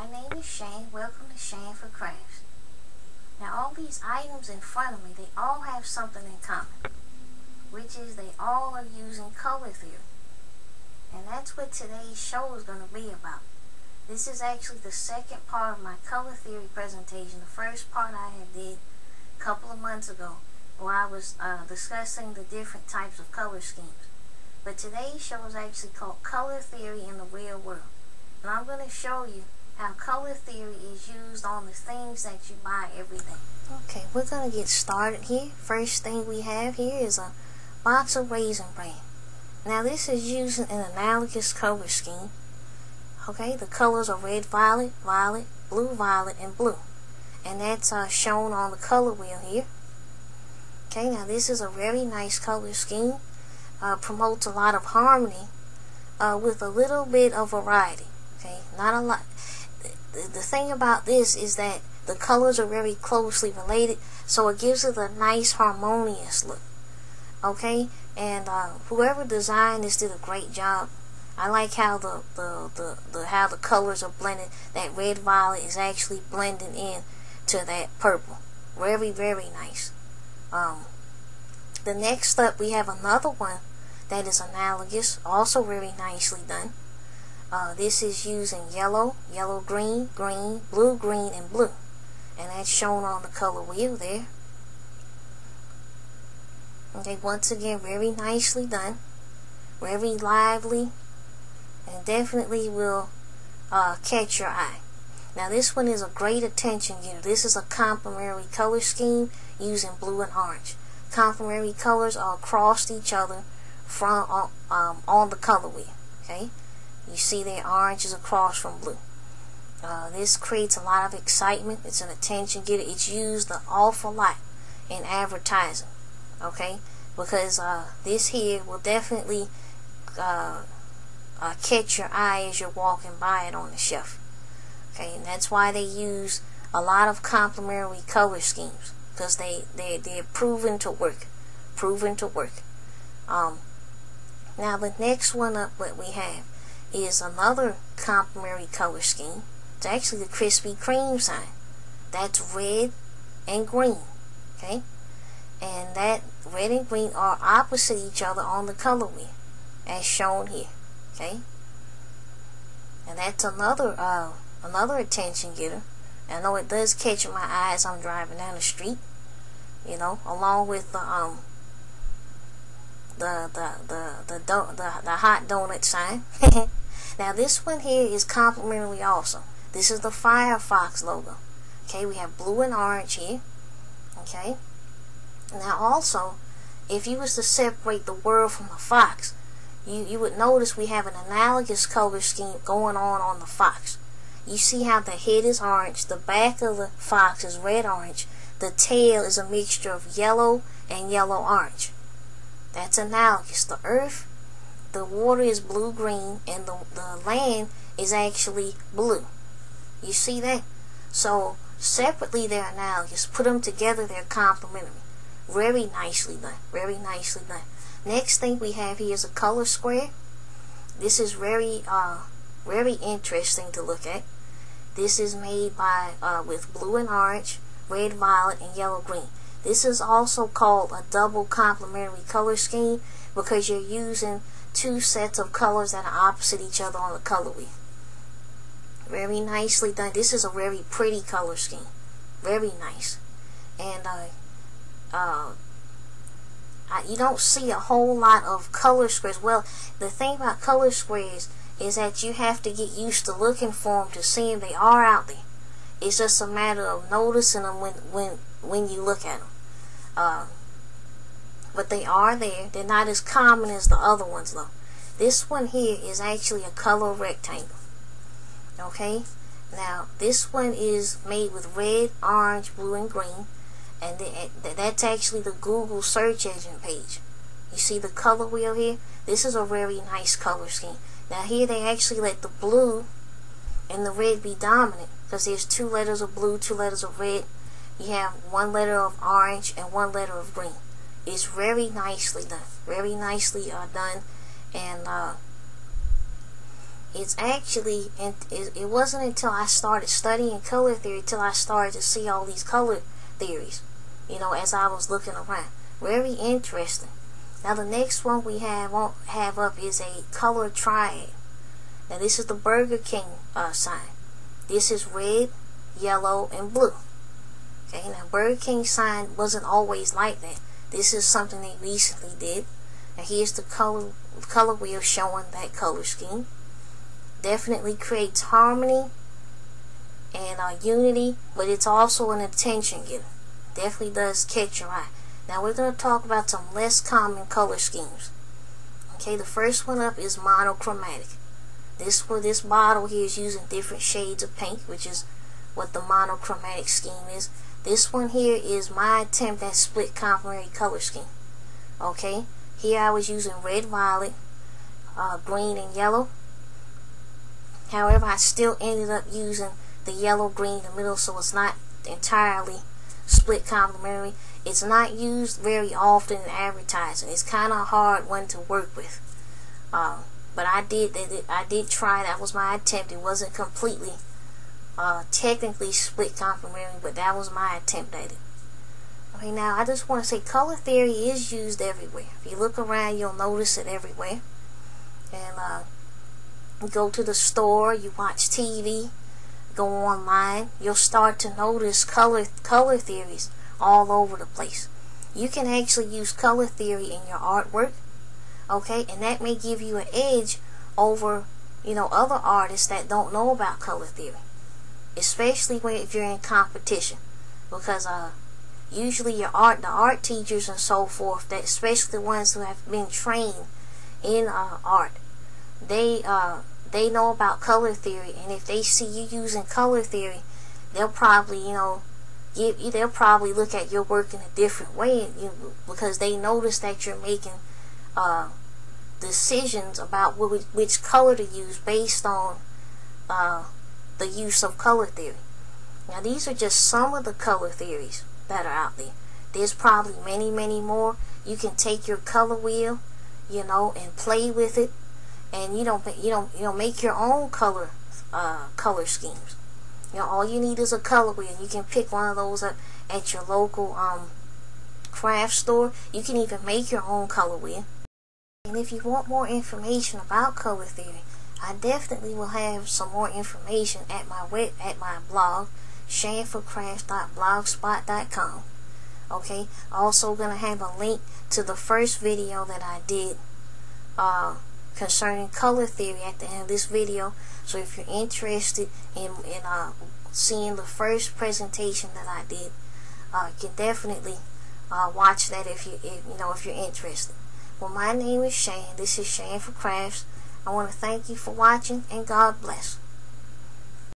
My name is Shane. Welcome to Shane for Crafts. Now all these items in front of me, they all have something in common, which is they all are using color theory. And that's what today's show is going to be about. This is actually the second part of my color theory presentation. The first part I had did a couple of months ago, where I was discussing the different types of color schemes. But today's show is actually called Color Theory in the Real World. And I'm going to show you how color theory is used on the things that you buy every day. Okay, we're going to get started here. First thing we have here is a box of Raisin Bran. Now this is using an analogous color scheme. Okay, the colors are red, violet, violet, blue, violet, and blue. And that's shown on the color wheel here. Okay, now this is a very nice color scheme. Promotes a lot of harmony with a little bit of variety. Okay, not a lot. The thing about this is that the colors are very closely related, so it gives it a nice harmonious look. Okay, and whoever designed this did a great job. I like how how the colors are blended. That red violet is actually blending in to that purple. Very, very nice. The next up, we have another one that is analogous, also very nicely done. This is using yellow, yellow, green, green, blue, green, and blue. And that's shown on the color wheel there. Okay, once again, very nicely done. Very lively. And definitely will catch your eye. Now this one is a great attention getter. This is a complementary color scheme using blue and orange. Complementary colors are across each other from on the color wheel. Okay, you see there orange is across from blue. This creates a lot of excitement. It's an attention getter. It's used an awful lot in advertising. Okay, because this here will definitely catch your eye as you're walking by it on the shelf. Okay, and that's why they use a lot of complementary color schemes, because they're proven to work. Proven to work. Now the next one up what we have is another complementary color scheme. It's actually the Krispy Kreme sign. That's red and green. Okay, and that red and green are opposite each other on the color wheel, as shown here. Okay, and that's another attention getter. I know it does catch my eye as I'm driving down the street. You know, along with the hot donut sign. Now this one here is complementary also. This is the Firefox logo. Okay, we have blue and orange here. Okay, now also, if you was to separate the world from the fox, you would notice we have an analogous color scheme going on the fox. You see how the head is orange, the back of the fox is red-orange, the tail is a mixture of yellow and yellow-orange. That's analogous. The earth, the water is blue-green, and the land is actually blue. You see that? So separately they're analogous. Put them together, they're complementary. Very nicely done. Very nicely done. Next thing we have here is a color square. This is very interesting to look at. This is made by with blue and orange, red, violet, and yellow, green. This is also called a double complementary color scheme because you're using two sets of colors that are opposite each other on the color wheel. Very nicely done. This is a very pretty color scheme. Very nice. And you don't see a whole lot of color squares. Well, the thing about color squares is that you have to get used to looking for them to see them. They are out there. It's just a matter of noticing them when you look at them. But they are there. They're not as common as the other ones though. This one here is actually a color rectangle. Okay, now this one is made with red, orange, blue, and green. And that's actually the Google search engine page. You see the color wheel here? This is a very nice color scheme. Now here they actually let the blue and the red be dominant, because there's 2 letters of blue, 2 letters of red. You have 1 letter of orange and 1 letter of green. It's very nicely done. Very nicely done. And it's actually, and it wasn't until I started studying color theory till I started to see all these color theories, you know, as I was looking around. Very interesting. Now the next one we have up is a color triad. Now this is the Burger King sign. This is red, yellow, and blue. Okay, now Burger King sign wasn't always like that. This is something they recently did. Now here's the color wheel showing that color scheme. Definitely creates harmony and unity, but it's also an attention getter. Definitely does catch your eye. Now we're going to talk about some less common color schemes. Okay, the first one up is monochromatic. This bottle here is using different shades of pink, which is what the monochromatic scheme is. This one here is my attempt at split complementary color scheme. Okay, here I was using red, violet, green, and yellow. However, I still ended up using the yellow, green in the middle, so it's not entirely split complementary. It's not used very often in advertising. It's kind of a hard one to work with. But I did try. That was my attempt. It wasn't completely technically split complementary, but that was my attempt at it. Okay, now I just want to say color theory is used everywhere. If you look around, you'll notice it everywhere. And you go to the store, you watch TV, go online, you'll start to notice color theories all over the place. You can actually use color theory in your artwork, okay, and that may give you an edge over, you know, other artists that don't know about color theory, especially if you're in competition, because usually the art teachers and so forth, that especially the ones who have been trained in art, they know about color theory, and if they see you using color theory, they'll probably, you know, they'll probably look at your work in a different way, because they notice that you're making decisions about which color to use based on the use of color theory. Now these are just some of the color theories that are out there. There's probably many more. You can take your color wheel, you know, and play with it, and you know make your own color schemes. You know, all you need is a color wheel. You can pick one of those up at your local craft store. You can even make your own color wheel. And if you want more information about color theory, I definitely will have some more information at my blog, shanfordcrafts.blogspot.com. Okay, also gonna have a link to the first video that I did concerning color theory at the end of this video. So if you're interested in seeing the first presentation that I did, you can definitely watch that if you're interested. Well, my name is Shan. This is Shan for Crafts. I want to thank you for watching, and God bless.